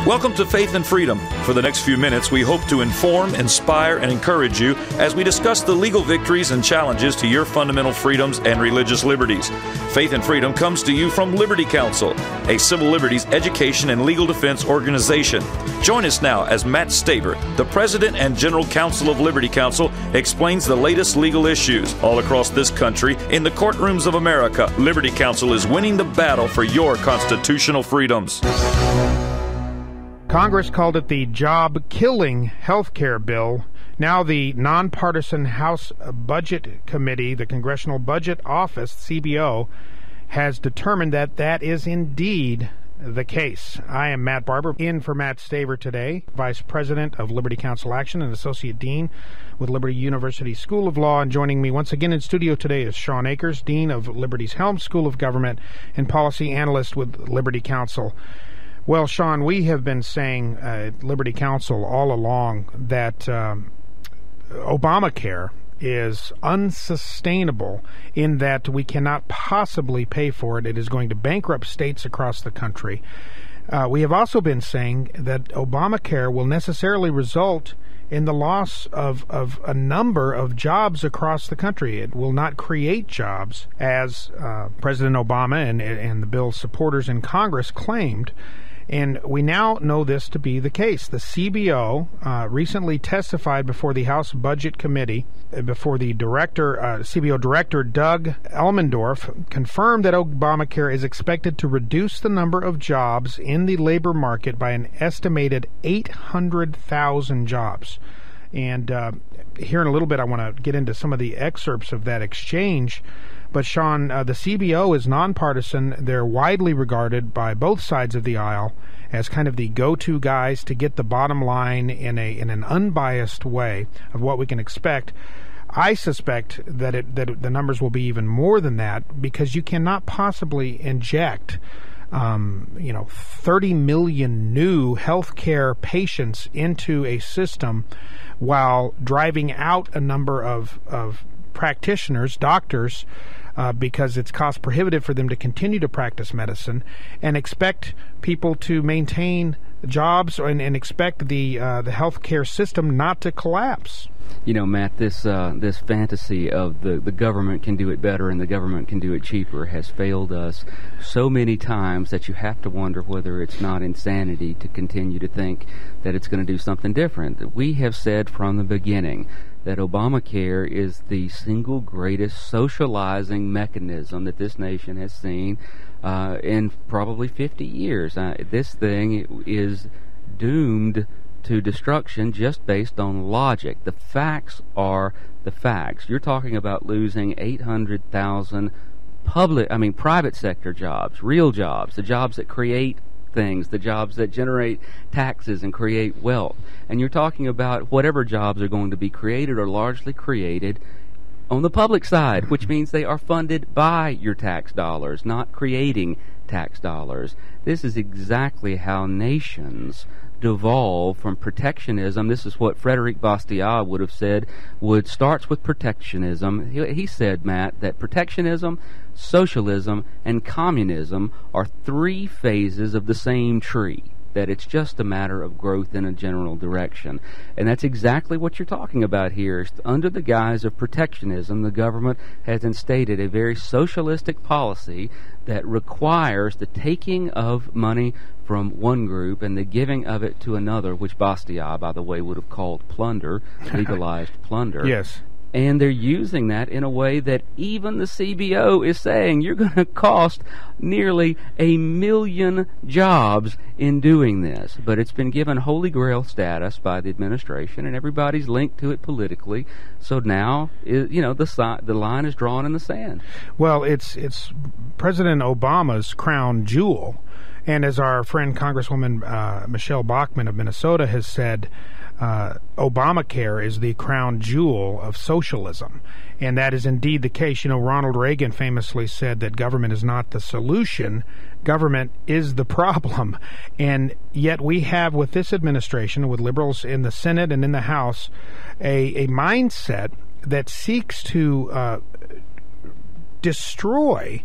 Welcome to Faith and Freedom. For the next few minutes, we hope to inform, inspire, and encourage you as we discuss the legal victories and challenges to your fundamental freedoms and religious liberties. Faith and Freedom comes to you from Liberty Counsel, a civil liberties education and legal defense organization. Join us now as Matt Staver, the President and General Counsel of Liberty Counsel, explains the latest legal issues all across this country in the courtrooms of America. Liberty Counsel is winning the battle for your constitutional freedoms. Congress called it the job-killing health care bill. Now the nonpartisan House Budget Committee, the Congressional Budget Office, CBO, has determined that that is indeed the case. I am Matt Barber, in for Matt Staver today, Vice President of Liberty Counsel Action and Associate Dean with Liberty University School of Law. And joining me once again in studio today is Shawn Akers, Dean of Liberty's Helms School of Government and Policy Analyst with Liberty Counsel. Well, Shawn, we have been saying at Liberty Counsel all along that Obamacare is unsustainable in that we cannot possibly pay for it. It is going to bankrupt states across the country. We have also been saying that Obamacare will necessarily result in the loss of a number of jobs across the country. It will not create jobs, as President Obama and the bill's supporters in Congress claimed. And we now know this to be the case. The CBO recently testified before the House Budget Committee, before the CBO Director Doug Elmendorf, confirmed that Obamacare is expected to reduce the number of jobs in the labor market by an estimated 800,000 jobs. And here in a little bit, I want to get into some of the excerpts of that exchange. But, Shawn, the CBO is nonpartisan. They're widely regarded by both sides of the aisle as kind of the go-to guys to get the bottom line in an unbiased way of what we can expect. I suspect that the numbers will be even more than that, because you cannot possibly inject 30 million new healthcare patients into a system while driving out a number of practitioners, doctors, because it's cost prohibitive for them to continue to practice medicine, and expect people to maintain jobs and expect the healthcare system not to collapse. You know, Matt, this fantasy of the government can do it better and the government can do it cheaper has failed us so many times that you have to wonder whether it's not insanity to continue to think that it's going to do something different. We have said from the beginning that Obamacare is the single greatest socializing mechanism that this nation has seen in probably 50 years. This thing is doomed to destruction just based on logic. The facts are the facts. You're talking about losing 800,000 private sector jobs, real jobs, the jobs that create things, the jobs that generate taxes and create wealth. And you're talking about whatever jobs are going to be created are largely created on the public side, which means they are funded by your tax dollars, not creating tax dollars. This is exactly how nations devolve from protectionism. This is what Frederick Bastiat would have said starts with protectionism. He said, Matt, that protectionism, socialism, and communism are three phases of the same tree, that it's just a matter of growth in a general direction. And that's exactly what you're talking about here. Under the guise of protectionism, the government has instated a very socialistic policy that requires the taking of money from one group and the giving of it to another, which Bastiat, by the way, would have called plunder, legalized plunder. Yes. And they're using that in a way that even the CBO is saying you're going to cost nearly 1 million jobs in doing this. But it's been given Holy Grail status by the administration, and everybody's linked to it politically. So now, the line is drawn in the sand. Well, it's President Obama's crown jewel. And as our friend Congresswoman Michelle Bachmann of Minnesota has said, Obamacare is the crown jewel of socialism. And that is indeed the case. You know, Ronald Reagan famously said that government is not the solution, government is the problem. And yet we have, with this administration, with liberals in the Senate and in the House, a mindset that seeks to destroy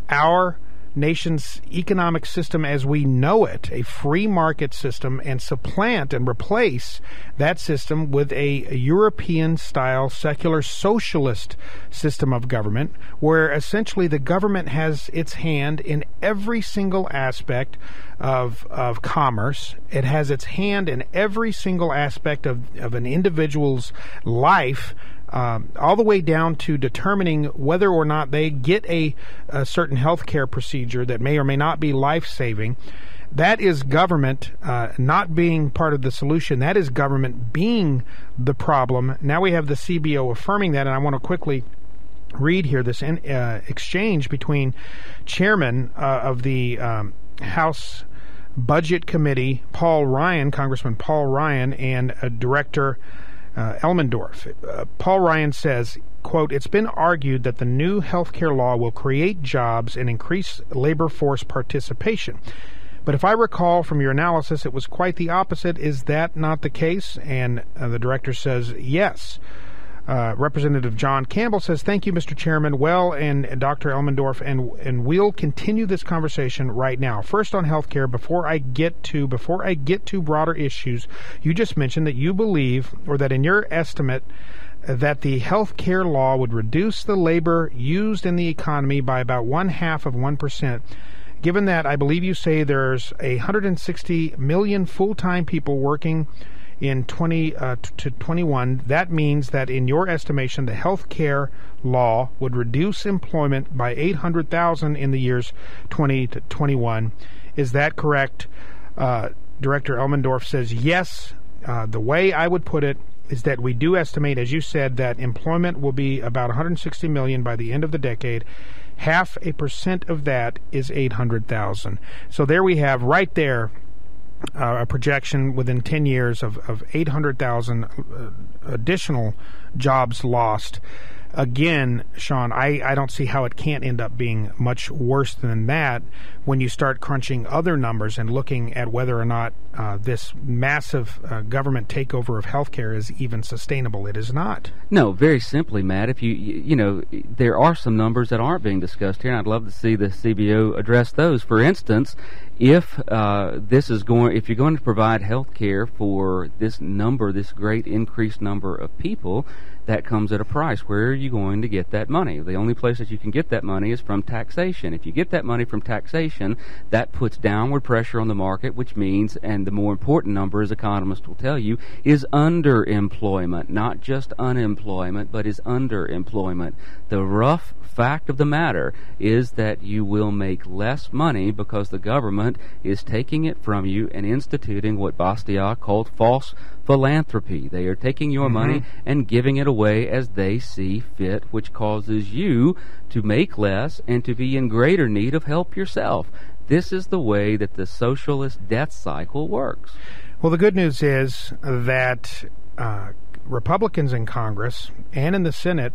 our nation's economic system as we know it, a free market system, and supplant and replace that system with a European-style secular socialist system of government, where essentially the government has its hand in every single aspect of commerce. It has its hand in every single aspect of an individual's life, all the way down to determining whether or not they get a certain health care procedure that may or may not be life-saving. That is government not being part of the solution. That is government being the problem. Now we have the CBO affirming that, and I want to quickly read here this exchange between chairman of the House Budget Committee, Congressman Paul Ryan, and Director Elmendorf. Paul Ryan says, quote, "It's been argued that the new health care law will create jobs and increase labor force participation. But if I recall from your analysis, it was quite the opposite. Is that not the case?" And the director says, yes. Representative John Campbell says, "Thank you, Mr. Chairman. Well, and Dr. Elmendorf, and we'll continue this conversation right now. First on health care, before I get to broader issues, you just mentioned that you believe, or that in your estimate, that the health care law would reduce the labor used in the economy by about 1/2%. Given that, I believe you say there's 160 million full-time people working in 2021, that means that in your estimation, the health care law would reduce employment by 800,000 in the years 20 to 21. Is that correct?" Director Elmendorf says, yes. The way I would put it is that we do estimate, as you said, that employment will be about 160 million by the end of the decade. 0.5% of that is 800,000. So there we have right there a projection within 10 years of 800,000 additional jobs lost. Again, Shawn, I don't see how it can't end up being much worse than that when you start crunching other numbers and looking at whether or not this massive government takeover of healthcare is even sustainable. It is not. No, very simply, Matt, if you know, there are some numbers that aren't being discussed here, and I'd love to see the CBO address those. For instance, if if you're going to provide health care for this great increased number of people, that comes at a price. Where are you going to get that money? The only place that you can get that money is from taxation. If you get that money from taxation, that puts downward pressure on the market, which means, and the more important number, as economists will tell you, is underemployment. Not just unemployment, but is underemployment. The rough fact of the matter is that you will make less money because the government is taking it from you and instituting what Bastiat called false philanthropy. They are taking your money and giving it away as they see fit, which causes you to make less and to be in greater need of help yourself. This is the way that the socialist death cycle works. Well, the good news is that Republicans in Congress and in the Senate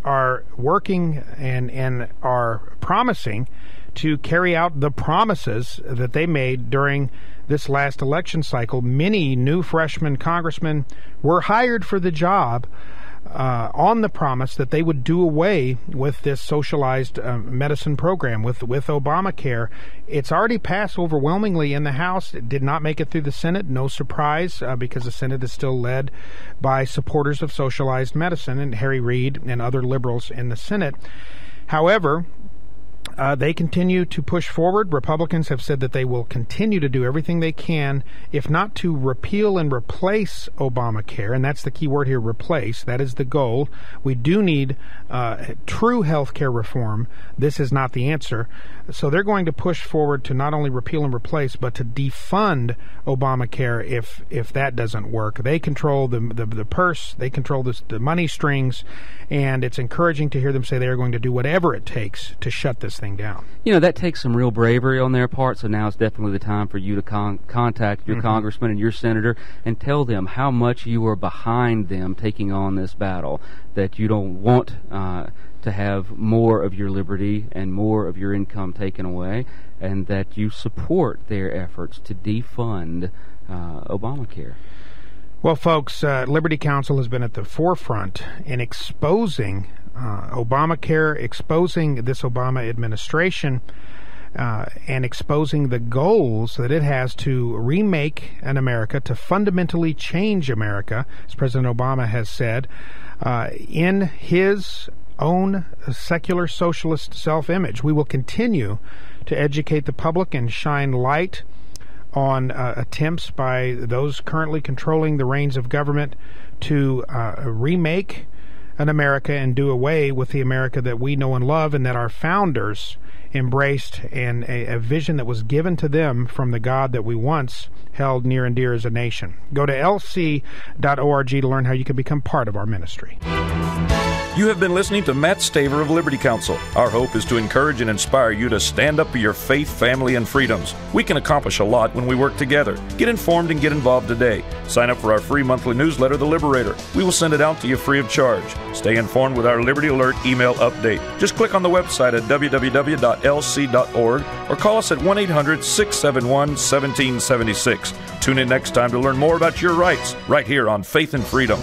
are working and are promising to carry out the promises that they made during this last election cycle. Many new freshman congressmen were hired for the job on the promise that they would do away with this socialized medicine program, with ObamaCare. It's already passed overwhelmingly in the House. It did not make it through the Senate. No surprise, because the Senate is still led by supporters of socialized medicine and Harry Reid and other liberals in the Senate. However, they continue to push forward. Republicans have said that they will continue to do everything they can, if not to repeal and replace Obamacare, and that's the key word here, replace. That is the goal. We do need true health care reform. This is not the answer. So they're going to push forward to not only repeal and replace, but to defund Obamacare if that doesn't work. They control the purse. They control the money strings, and it's encouraging to hear them say they are going to do whatever it takes to shut this thing down. You know, that takes some real bravery on their part, so now it's definitely the time for you to contact your congressman and your senator and tell them how much you are behind them taking on this battle, that you don't want to have more of your liberty and more of your income taken away, and that you support their efforts to defund Obamacare. Well, folks, Liberty Counsel has been at the forefront in exposing Obamacare, exposing this Obama administration, and exposing the goals that it has to remake an America, to fundamentally change America, as President Obama has said, in his own secular socialist self-image. We will continue to educate the public and shine light on attempts by those currently controlling the reins of government to remake an America and do away with the America that we know and love and that our founders embraced, and a vision that was given to them from the God that we once held near and dear as a nation. Go to lc.org to learn how you can become part of our ministry. You have been listening to Matt Staver of Liberty Counsel. Our hope is to encourage and inspire you to stand up for your faith, family, and freedoms. We can accomplish a lot when we work together. Get informed and get involved today. Sign up for our free monthly newsletter, The Liberator. We will send it out to you free of charge. Stay informed with our Liberty Alert email update. Just click on the website at www.lc.org or call us at 1-800-671-1776. Tune in next time to learn more about your rights right here on Faith and Freedom.